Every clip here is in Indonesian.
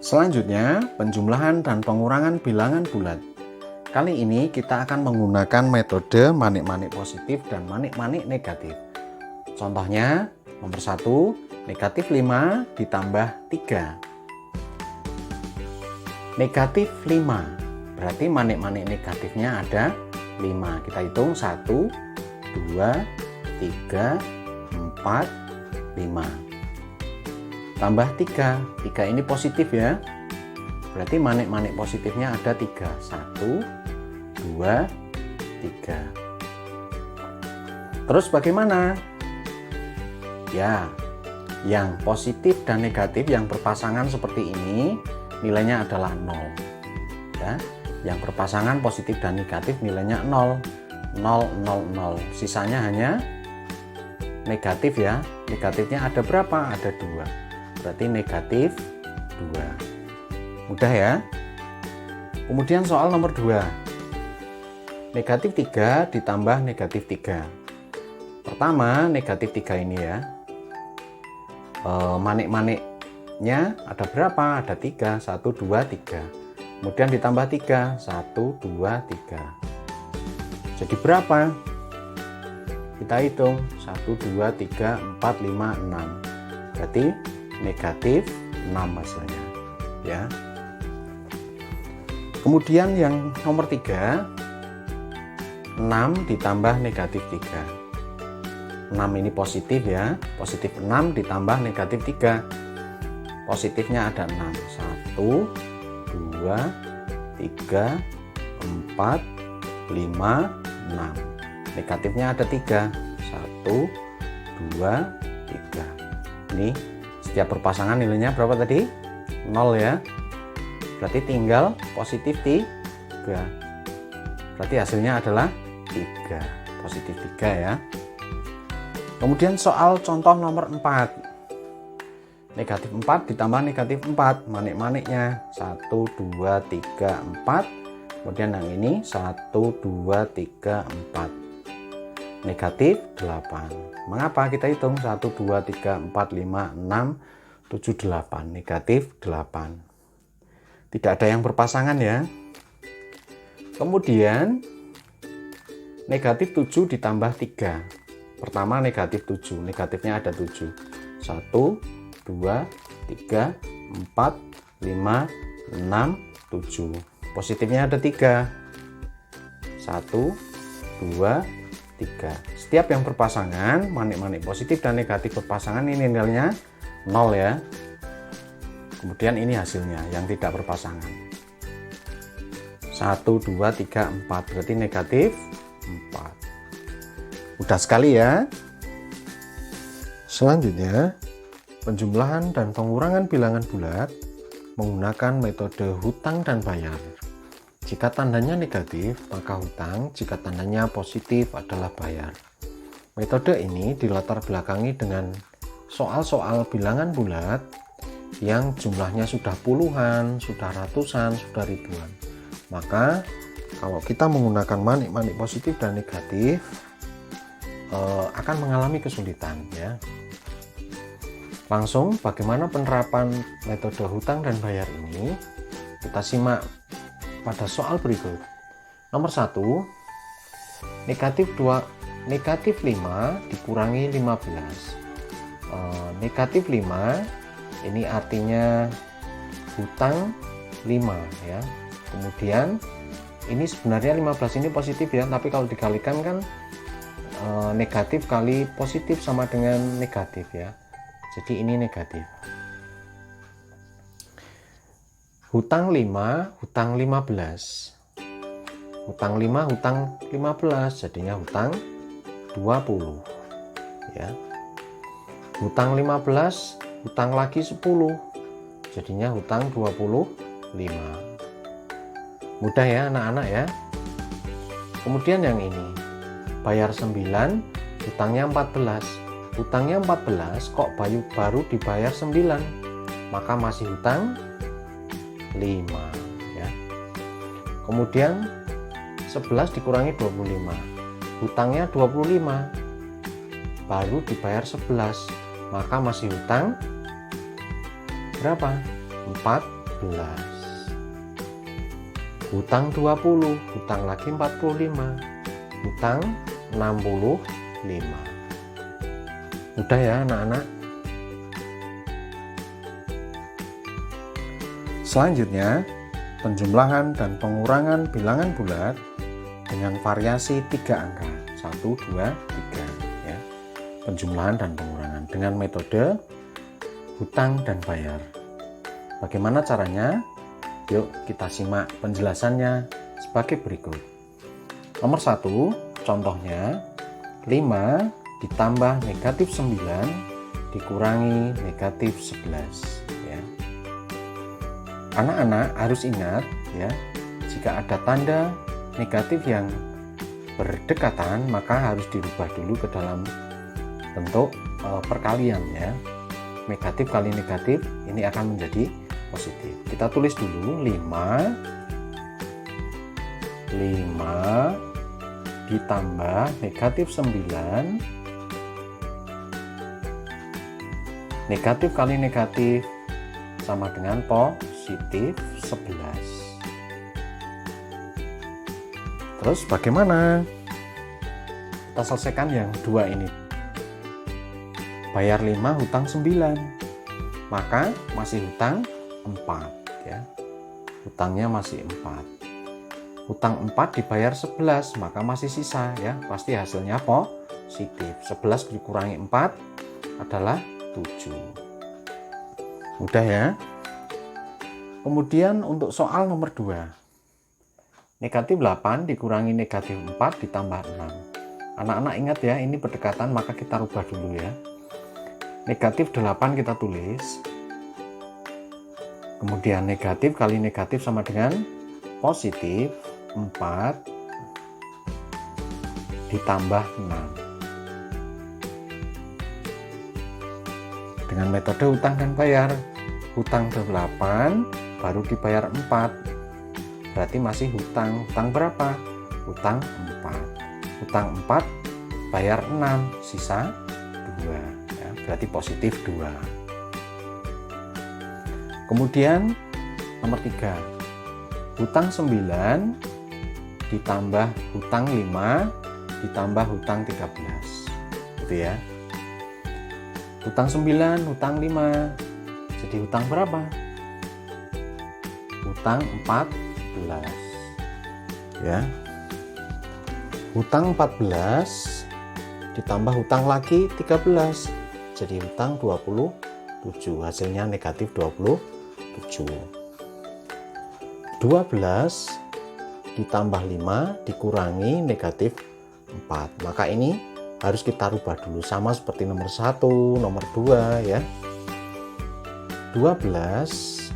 Selanjutnya, penjumlahan dan pengurangan bilangan bulat. Kali ini kita akan menggunakan metode manik-manik positif dan manik-manik negatif. Contohnya, nomor 1, negatif 5 ditambah 3. Negatif 5, berarti manik-manik negatifnya ada 5. Kita hitung 1, 2, 3, 4, 5. Tambah 3, 3 ini positif ya. Berarti manik-manik positifnya ada 3. 1, 2, 3. Terus bagaimana? Ya, yang positif dan negatif yang berpasangan seperti ini nilainya adalah 0. Ya, yang berpasangan positif dan negatif nilainya 0. 0, 0, 0. Sisanya hanya negatif ya. Negatifnya ada berapa? Ada 2. Berarti negatif 2. Mudah ya. Kemudian soal nomor 2. Negatif 3 ditambah negatif 3. Pertama, negatif 3 ini ya. Manik-maniknya ada berapa? Ada 3. 1, 2, 3. Kemudian ditambah 3. 1, 2, 3. Jadi berapa? Kita hitung. 1, 2, 3, 4, 5, 6. Berarti negatif 6 hasilnya ya. Kemudian yang nomor 3, 6 ditambah negatif 3. 6 ini positif ya, positif 6 ditambah negatif 3. Positifnya ada 6. 1, 2, 3, 4, 5, 6. Negatifnya ada 3. 1, 2, 3. Ini setiap berpasangan nilainya berapa tadi? 0 ya. Berarti tinggal positif 3. Berarti hasilnya adalah 3. Positif 3 ya. Kemudian soal contoh nomor 4. Negatif 4 ditambah negatif 4. Manik-maniknya 1, 2, 3, 4. Kemudian yang ini 1, 2, 3, 4. Negatif 8. Mengapa? Kita hitung 1, 2, 3, 4, 5, 6, 7, 8. Negatif 8. Tidak ada yang berpasangan ya. Kemudian negatif 7 ditambah 3. Pertama negatif 7. Negatifnya ada 7. 1, 2, 3, 4, 5, 6, 7. Positifnya ada 3. 1, 2, 3. Setiap yang berpasangan, manik-manik positif dan negatif berpasangan ini nilainya 0 ya. Kemudian ini hasilnya yang tidak berpasangan. 1, 2, 3, 4. Berarti negatif 4. Mudah sekali ya. Selanjutnya, penjumlahan dan pengurangan bilangan bulat menggunakan metode hutang dan bayar. Jika tandanya negatif, maka hutang. Jika tandanya positif adalah bayar. Metode ini dilatar belakangi dengan soal-soal bilangan bulat yang jumlahnya sudah puluhan, sudah ratusan, sudah ribuan. Maka kalau kita menggunakan manik-manik positif dan negatif akan mengalami kesulitan ya. Langsung bagaimana penerapan metode hutang dan bayar ini kita simak pada soal berikut. Nomor 1, negatif 5 dikurangi 15. Negatif 5 ini artinya hutang 5 ya. Kemudian ini sebenarnya 15 ini positif ya, tapi kalau dikalikan kan negatif kali positif sama dengan negatif ya. Jadi ini negatif. Hutang 5, hutang 15. Hutang 5, hutang 15, jadinya hutang 20 ya. Hutang 15, hutang lagi 10, jadinya hutang 25. Mudah ya anak-anak ya. Kemudian yang ini, bayar 9, hutangnya 14. Hutangnya 14 kok baru dibayar 9, maka masih hutang 5 ya. Kemudian 11 dikurangi 25, hutangnya 25, baru dibayar 11, maka masih hutang berapa? 14. Hutang 20, hutang lagi 45, hutang 65. Mudah ya anak-anak. Selanjutnya, penjumlahan dan pengurangan bilangan bulat dengan variasi 3 angka, 1, 2, 3 ya. Penjumlahan dan pengurangan dengan metode hutang dan bayar. Bagaimana caranya? Yuk kita simak penjelasannya sebagai berikut. Nomor 1, contohnya 5 ditambah negatif 9 dikurangi negatif 11 ya. Anak-anak harus ingat ya, jika ada tanda negatif yang berdekatan maka harus dirubah dulu ke dalam bentuk perkalian ya. Negatif kali negatif ini akan menjadi positif. Kita tulis dulu 5 ditambah negatif 9, negatif kali negatif sama dengan positif 11. Terus bagaimana? Kita selesaikan yang dua ini. Bayar 5, hutang 9. Maka masih hutang 4 ya. Hutangnya masih 4. Hutang 4 dibayar 11, maka masih sisa ya. Pasti hasilnya positif. 11 dikurangi 4 adalah 7. Mudah ya. Kemudian untuk soal nomor 2. Negatif 8 dikurangi negatif 4 ditambah 6. Anak-anak ingat ya, ini berdekatan maka kita rubah dulu ya. Negatif 8 kita tulis. Kemudian negatif kali negatif sama dengan positif 4 ditambah 6. Dengan metode hutang dan bayar. Hutang 8 baru dibayar 4. Berarti masih hutang. Hutang berapa? Hutang 4. Hutang 4 bayar 6, sisa 2. Berarti positif 2. Kemudian nomor 3, hutang 9 ditambah hutang 5 ditambah hutang 13 gitu ya. Hutang 9, hutang 5, jadi hutang berapa? Hutang 14 ya. Hutang 14 ditambah hutang lagi 13, jadi hutang 27, hasilnya negatif 27. 12 ditambah 5 dikurangi negatif 4. Maka ini harus kita rubah dulu sama seperti nomor 1, nomor 2 ya. 12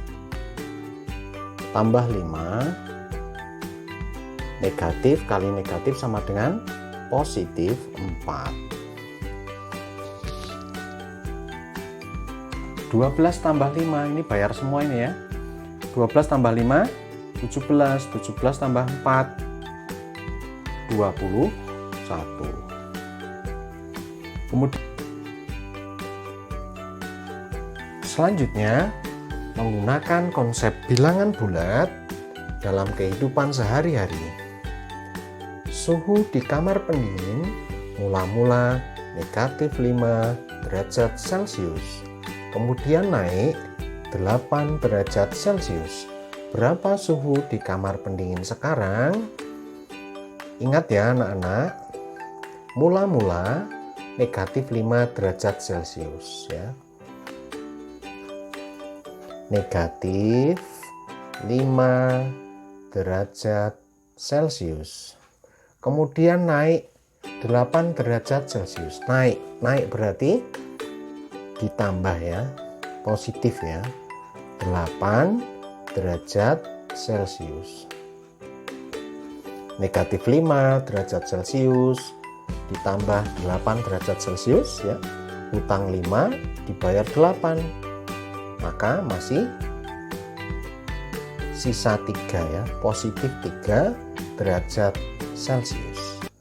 tambah 5 negatif kali negatif sama dengan positif 4. 12 tambah 5 ini bayar semua ini ya. 12 tambah 5 17, 17 tambah 4 21. Kemudian selanjutnya menggunakan konsep bilangan bulat dalam kehidupan sehari-hari. Suhu di kamar pendingin mula-mula negatif 5 derajat Celcius, kemudian naik 8 derajat Celcius. Berapa suhu di kamar pendingin sekarang? Ingat ya anak-anak, mula-mula negatif 5 derajat Celcius ya. Negatif 5 derajat Celcius. Kemudian naik 8 derajat Celcius. Naik berarti ditambah ya, positif ya. 8 derajat Celcius. Negatif 5 derajat Celcius ditambah 8 derajat Celcius ya. Hutang 5 dibayar 8. Maka masih sisa 3 ya, positif 3 derajat Celcius.